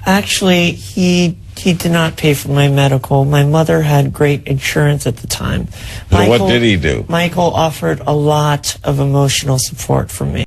Actually, he did not pay for my medical. My mother had great insurance at the time. So what did he do? Michael offered a lot of emotional support for me.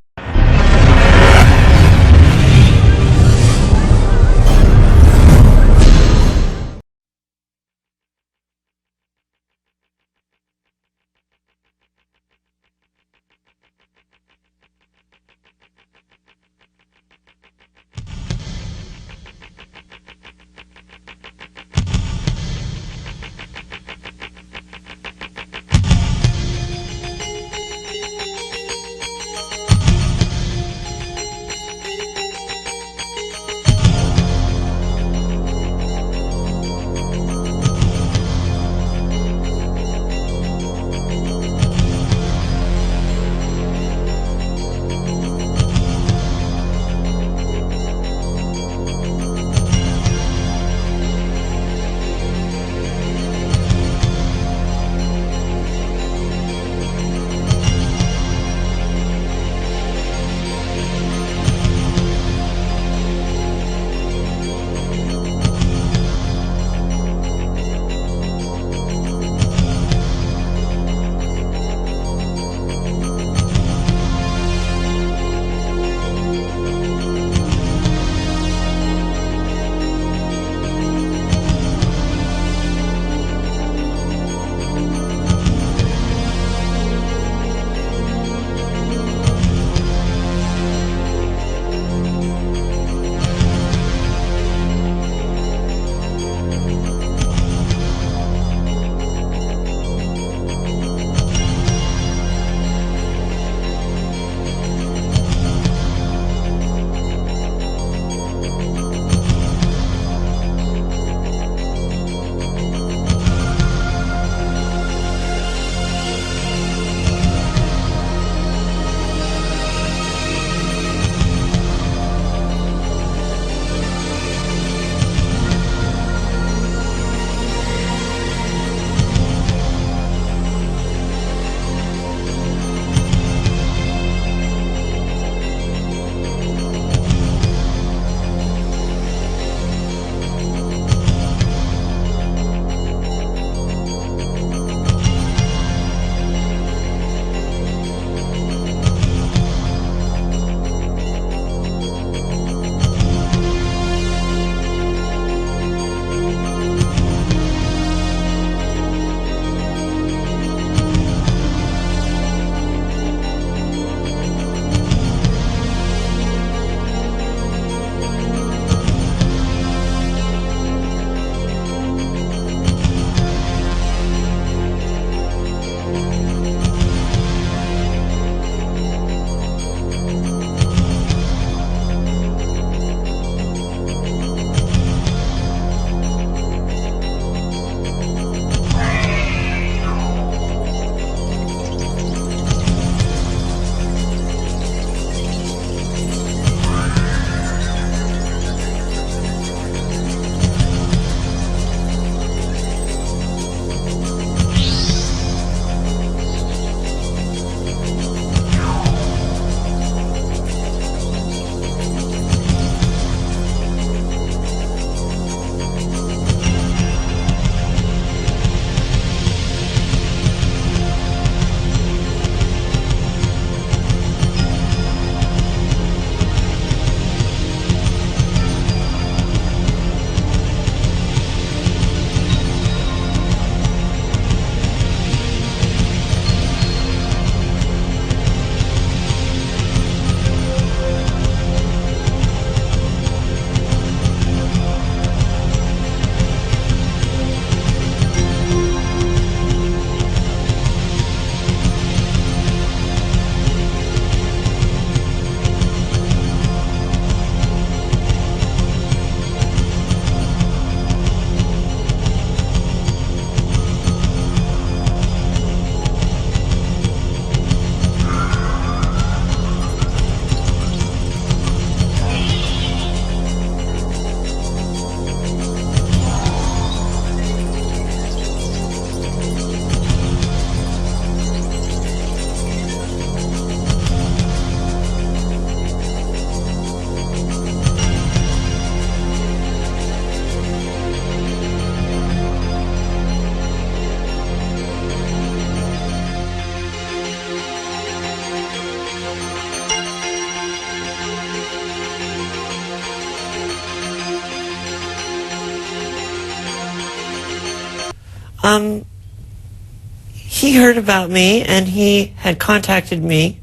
He heard about me, and he had contacted me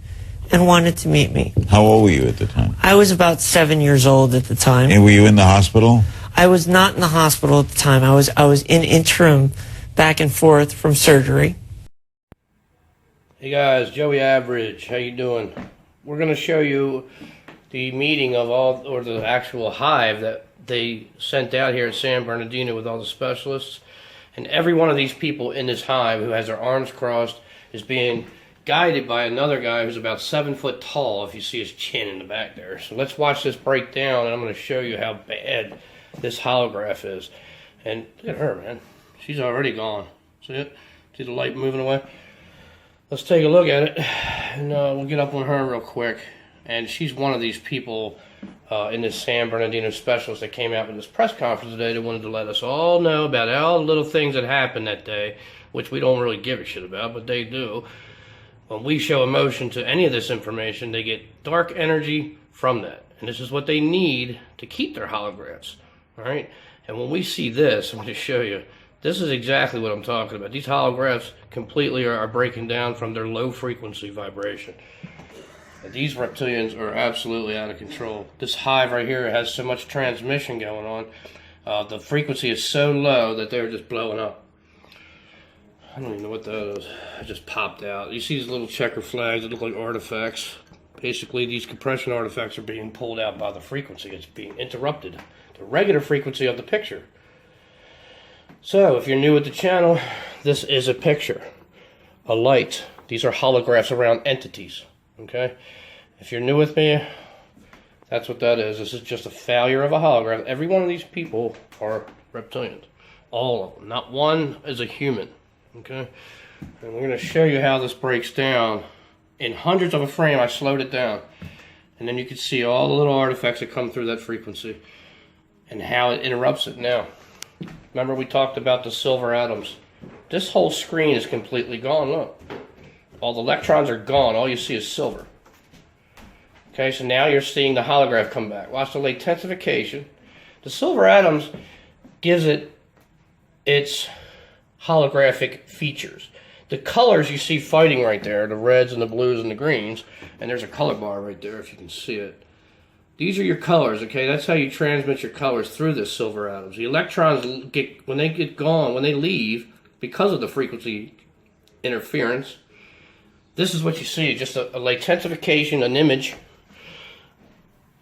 and wanted to meet me. How old were you at the time? I was about 7 years old at the time. And were you in the hospital? I was not in the hospital at the time. I was in interim back and forth from surgery. Hey guys, Joey Average, how you doing? We're going to show you the meeting of all, or the actual hive that they sent out here at San Bernardino with all the specialists. And every one of these people in this hive who has their arms crossed is being guided by another guy who's about 7 foot tall, if you see his chin in the back there. So let's watch this break down, and I'm going to show you how bad this holograph is. And look at her, man. She's already gone. See it? See the light moving away? Let's take a look at it, and we'll get up on her real quick. And she's one of these people in this San Bernardino specialist that came out with this press conference today that wanted to let us all know about all the little things that happened that day, which we don't really give a shit about, but they do. When we show emotion to any of this information, they get dark energy from that. And this is what they need to keep their holographs. All right? And when we see this, I'm going to show you, this is exactly what I'm talking about. These holographs completely are breaking down from their low frequency vibration. These reptilians are absolutely out of control. This hive right here has so much transmission going on. The frequency is so low that they're just blowing up. I don't even know what that is. It just popped out. You see these little checker flags that look like artifacts. Basically, these compression artifacts are being pulled out by the frequency. It's being interrupted. The regular frequency of the picture. So, if you're new at the channel, this is a picture. A light. These are holographs around entities. Okay, if you're new with me, that's what that is. This is just a failure of a holograph. Every one of these people are reptilians. All of them. Not one is a human. Okay, and we're going to show you how this breaks down. In hundreds of a frame, I slowed it down. And then you can see all the little artifacts that come through that frequency and how it interrupts it. Now, remember we talked about the silver atoms. This whole screen is completely gone. Look. All the electrons are gone. All you see is silver. Okay, so now you're seeing the holograph come back. Watch the latentification. The silver atoms gives it its holographic features. The colors you see fighting right there, the reds and the blues and the greens, and there's a color bar right there if you can see it. These are your colors, okay? That's how you transmit your colors through the silver atoms. The electrons, when they get gone, when they leave, because of the frequency interference, this is what you see, just a latentification, an image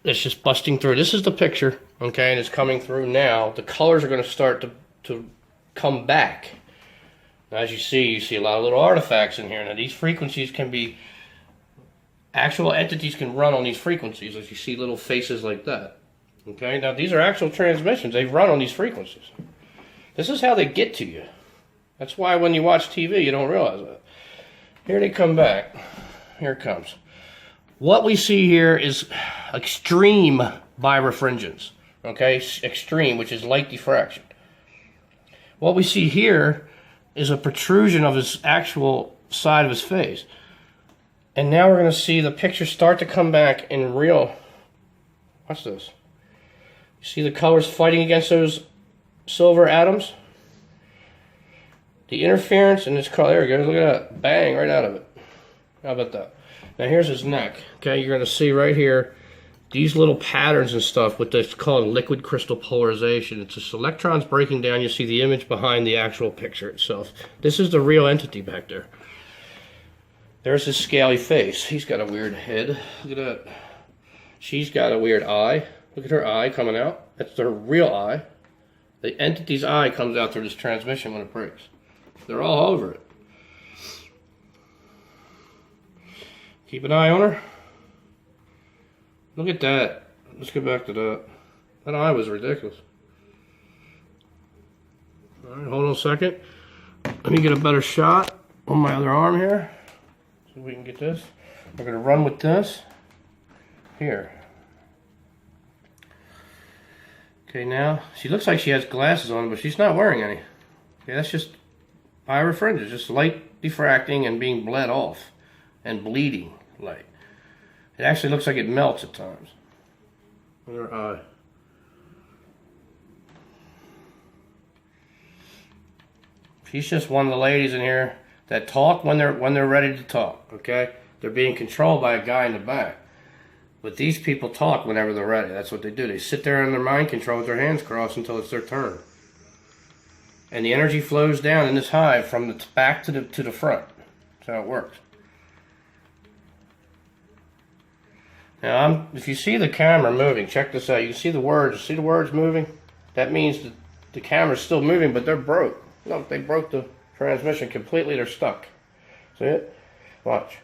that's just busting through. This is the picture, okay, and it's coming through now. The colors are going to start to come back. Now, as you see a lot of little artifacts in here. Now, these frequencies can be, actual entities can run on these frequencies, as you see little faces like that. Okay, now these are actual transmissions. They run on these frequencies. This is how they get to you. That's why when you watch TV, you don't realize that. Here they come back. Here it comes. What we see here is extreme birefringence. Okay, extreme, which is light diffraction. What we see here is a protrusion of his actual side of his face. And now we're going to see the picture start to come back in real. Watch this. You see the colors fighting against those silver atoms? The interference in this color, there we go, look at that, bang, right out of it. How about that? Now here's his neck, okay, you're going to see right here, these little patterns and stuff, what that's called liquid crystal polarization. It's just electrons breaking down, you see the image behind the actual picture itself. This is the real entity back there. There's his scaly face, he's got a weird head, look at that. She's got a weird eye, look at her eye coming out, that's their real eye. The entity's eye comes out through this transmission when it breaks. They're all over it. Keep an eye on her. Look at that. Let's get back to that. That eye was ridiculous. Alright, hold on a second. Let me get a better shot on my other arm here. So we can get this. We're going to run with this. Here. Okay, now, she looks like she has glasses on, but she's not wearing any. Okay, that's just birefringence, just light diffracting and being bled off and bleeding light. It actually looks like it melts at times. Look at her eye. She's just one of the ladies in here that talk when they're ready to talk. Okay, they're being controlled by a guy in the back. But these people talk whenever they're ready. That's what they do. They sit there in their mind control with their hands crossed until it's their turn. And the energy flows down in this hive from the back to the front. That's how it works. Now, if you see the camera moving, check this out. You can see the words. See the words moving? That means that the camera's still moving, but they're broke. Look, they broke the transmission completely. They're stuck. See it? Watch.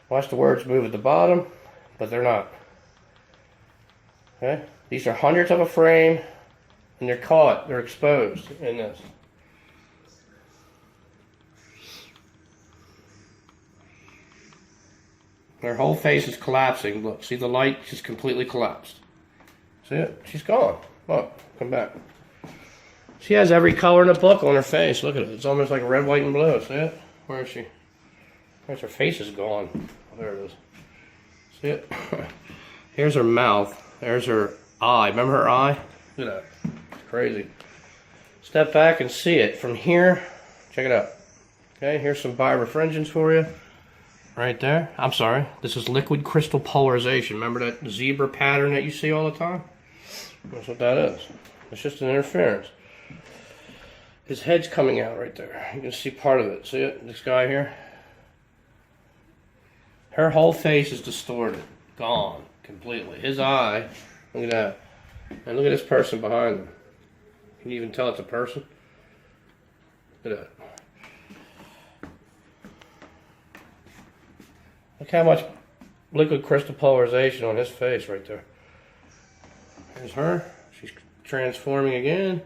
Watch the words move at the bottom, but they're not. Okay? These are hundredths of a frame, and they're caught. They're exposed in this. Her whole face is collapsing. Look, see the light just completely collapsed. See it? She's gone. Look, come back. She has every color in the book on her face. Look at it. It's almost like red, white, and blue. See it? Where is she? Where's her face is gone? There it is. See it? Here's her mouth. There's her eye. Remember her eye? Look at that. It's crazy. Step back and see it. From here, check it out. Okay, here's some birefringence for you. Right there. I'm sorry. This is liquid crystal polarization. Remember that zebra pattern that you see all the time? That's what that is. It's just an interference. His head's coming out right there. You can see part of it. See it? This guy here? Her whole face is distorted. Gone. Completely. His eye. Look at that. And look at this person behind him. Can you even tell it's a person? Look at that. Look how much liquid crystal polarization on his face right there. There's her. She's transforming again.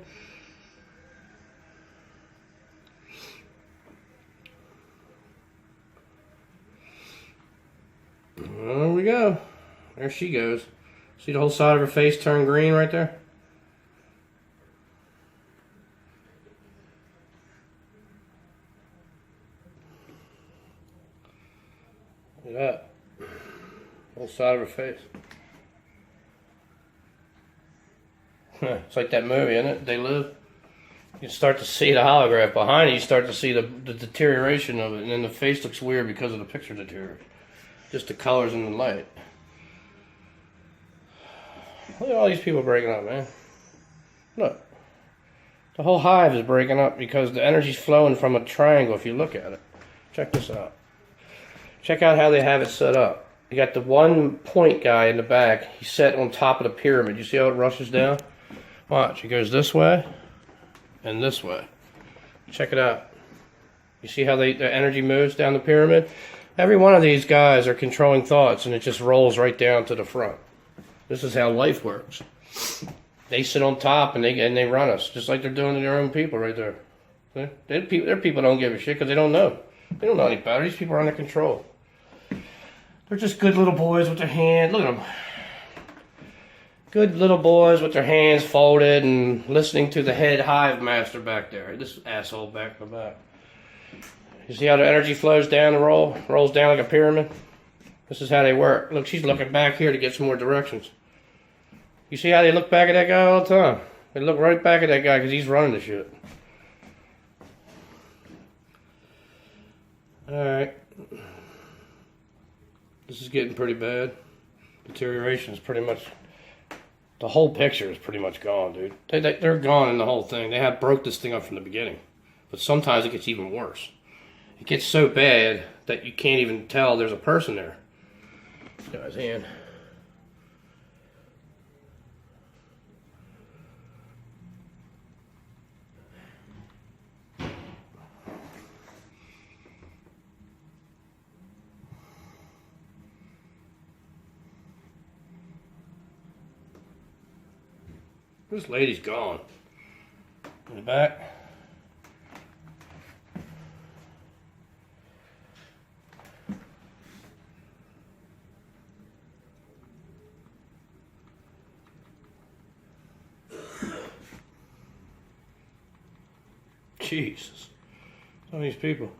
There we go. There she goes. See the whole side of her face turn green right there? Look at that. Whole side of her face. It's like that movie, isn't it? They Live. You start to see the holograph behind it. You start to see the deterioration of it. And then the face looks weird because of the picture deterioration. Just the colors and the light. Look at all these people breaking up, man. Look. The whole hive is breaking up because the energy's flowing from a triangle if you look at it. Check this out. Check out how they have it set up. You got the 1 point guy in the back. He's set on top of the pyramid. You see how it rushes down? Watch. It goes this way and this way. Check it out. You see how the energy moves down the pyramid? Every one of these guys are controlling thoughts, and it just rolls right down to the front. This is how life works. They sit on top and they run us, just like they're doing to their own people right there. Their people don't give a shit because they don't know. They don't know any better. These people are under control. They're just good little boys with their hands. Look at them. Good little boys with their hands folded and listening to the head hive master back there. This asshole back in the back. You see how the energy flows down the rolls down like a pyramid? This is how they work. Look, she's looking back here to get some more directions. You see how they look back at that guy all the time? They look right back at that guy because he's running the shit. Alright. This is getting pretty bad. Deterioration is pretty much... The whole picture is pretty much gone, dude. They're gone in the whole thing. They have broke this thing up from the beginning. But sometimes it gets even worse. It gets so bad that you can't even tell there's a person there. This guy's hand. This lady's gone. In the back. Jesus. Some of these people.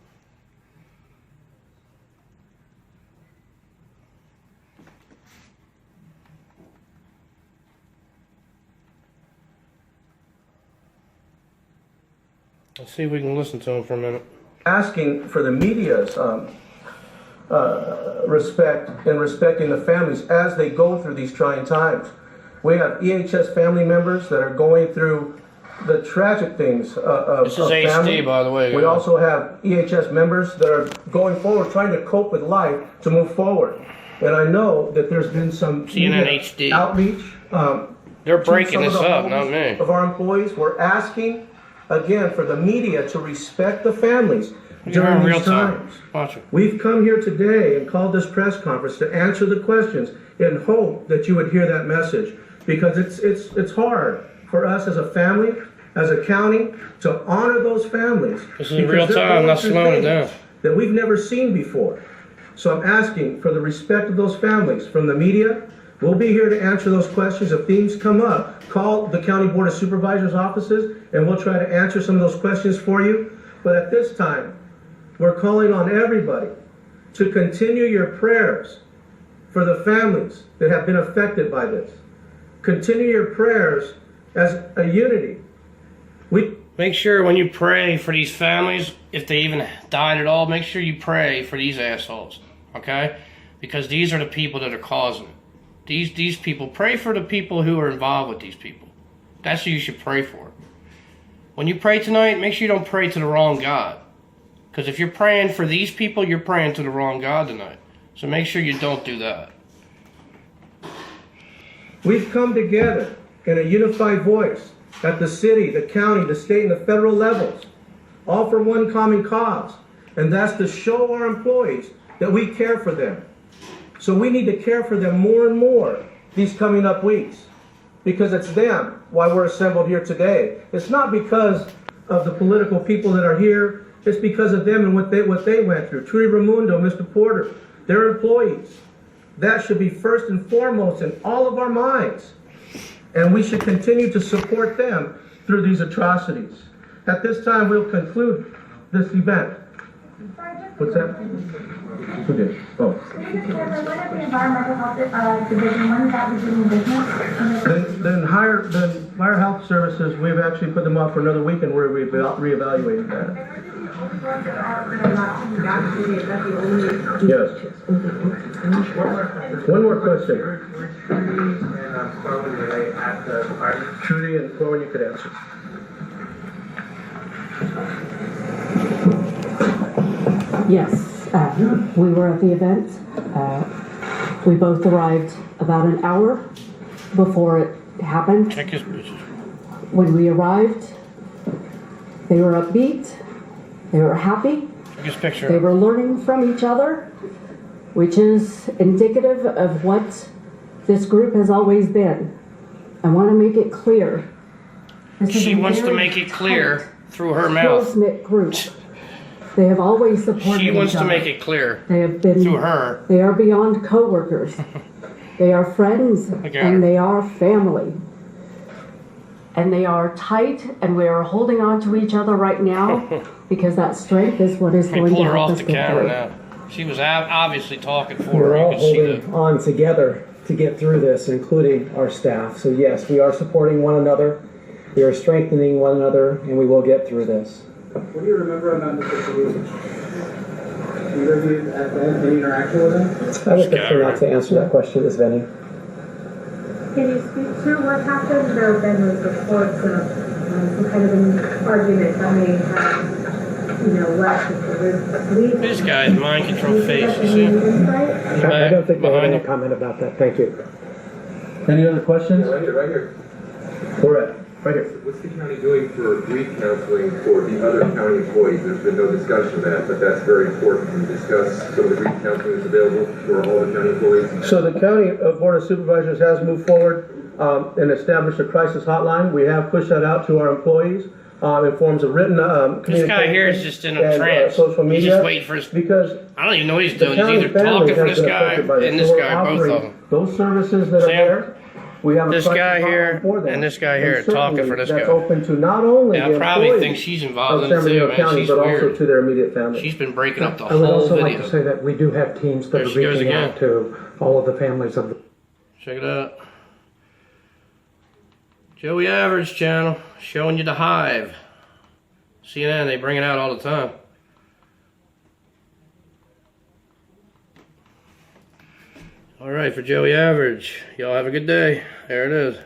Let's see if we can listen to him for a minute. Asking for the media's respect and respecting the families as they go through these trying times. We have EHS family members that are going through the tragic things of This is HD, family. by the way. We also have EHS members that are going forward, trying to cope with life to move forward. And I know that there's been some CNN media HD. outreach. They're to breaking some of this the up, homes not me. Of our employees, we're asking again for the media to respect the families during real these time. times. Watch it. We've come here today and called this press conference to answer the questions in hope that you would hear that message, because it's hard for us as a family, as a county, to honor those families. This is real time, not slowing it down. That we've never seen before. So I'm asking for the respect of those families from the media. We'll be here to answer those questions. If things come up, call the County Board of Supervisors offices and we'll try to answer some of those questions for you. But at this time, we're calling on everybody to continue your prayers for the families that have been affected by this. Continue your prayers as a unity. Make sure when you pray for these families, if they even died at all, make sure you pray for these assholes, okay? Because these are the people that are causing it. These people, pray for the people who are involved with these people. That's who you should pray for. When you pray tonight, make sure you don't pray to the wrong God. Because if you're praying for these people, you're praying to the wrong God tonight. So make sure you don't do that. We've come together in a unified voice at the city, the county, the state, and the federal levels, all for one common cause, and that's to show our employees that we care for them. So we need to care for them more and more these coming up weeks, because it's them why we're assembled here today. It's not because of the political people that are here, it's because of them and what they went through. Trudy Raimundo, Mr. Porter, their employees. That should be first and foremost in all of our minds. And we should continue to support them through these atrocities. At this time, we'll conclude this event. What's that? Who did? Oh. Then Fire Health Services, we've actually put them off for another week and we're reevaluating that. Yes. One more question. Trudy and Corwin, you could answer. Yes, we were at the event. We both arrived about an hour before it happened. Check his bitches. When we arrived, they were upbeat, they were happy, Check his picture. they were learning from each other, which is indicative of what this group has always been. I want to make it clear. She wants to make it clear through her mouth. Close-knit group. They have always supported She wants each to other. make it clear They have been through her. They are beyond co-workers. They are friends and they are family. And they are tight and we are holding on to each other right now because that strength is what is Let me going pull to her help off us the get camera through. now. She was obviously talking for We're her. You all can see holding on together to get through this, including our staff. So yes, we are supporting one another, we are strengthening one another, and we will get through this. What do you remember about the situation? Either of you had any interaction with him? I would prefer not to answer that question, Ms. Venny. Can you speak to what happened? There have been those reports of some kind of an argument that may have, left the police. This guy's mind control face, you see? I don't think I have Behind any you. comment about that. Thank you. Any other questions? Right here. We're at, right here. What's the county doing for grief counseling for the other county employees? There's been no discussion of that, but that's very important to discuss. So the grief counseling is available for all the county employees. So the County Board of Supervisors has moved forward and established a crisis hotline. We have pushed that out to our employees in forms of written communication. This guy here is just in a and, trance. social He's media. just waiting for his... Because I don't even know what he's the doing. He's county either family talking for has this been guy affected by and this. this So we're guy, both of offering them. those services that are See him? there. We have a This crisis guy here hotline for them. and this guy here And talking certainly for this that's guy. open to not only Yeah, the I probably employees think she's of involved in San it too, Bernardino man. County, She's but also weird. to their immediate family. She's been breaking up the I would whole also like video. to say that we do have teams that There are she goes reaching again. out to all of the families of the Check it out. Joey Average channel, showing you the hive. CNN, they bring it out all the time. All right, for Joey Average, y'all have a good day. There it is.